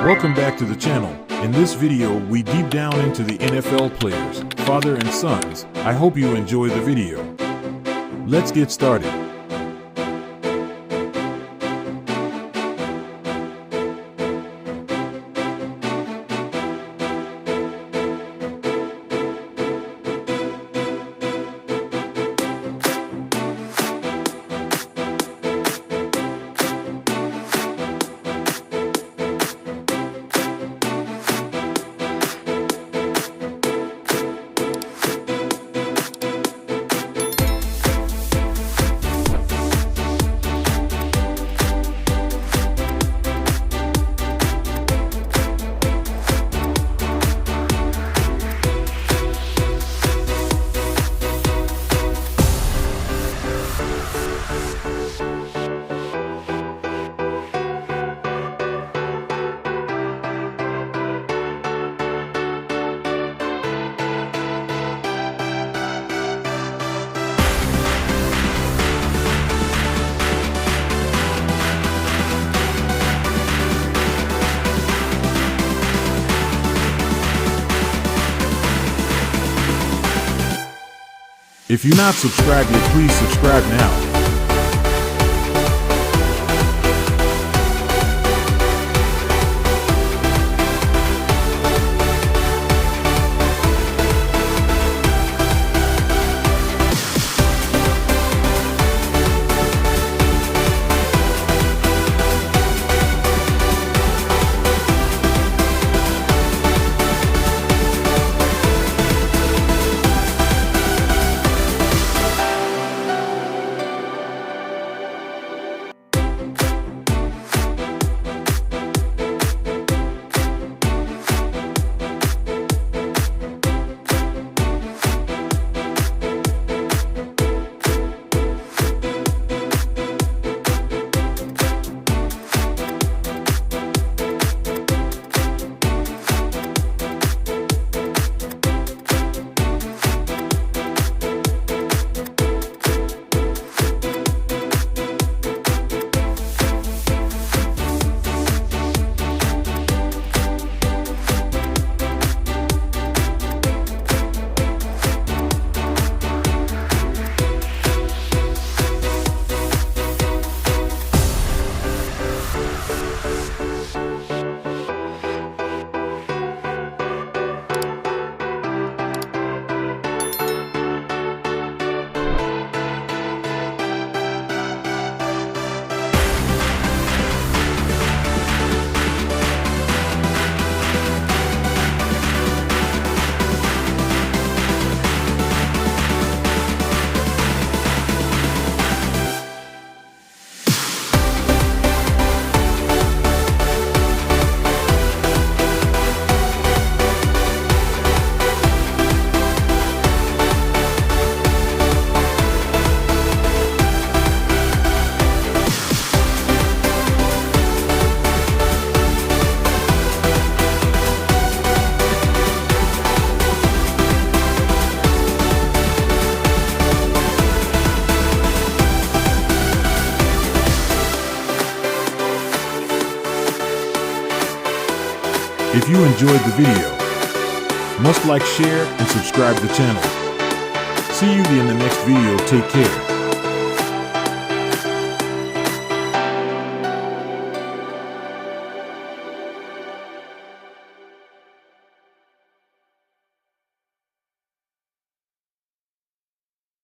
Welcome back to the channel. In this video, we deep down into the NFL players, father and sons. I hope you enjoy the video. Let's get started. If you're not subscribed yet, please subscribe now. If you enjoyed the video, must like, share, and subscribe to the channel. See you in the next video. Take care.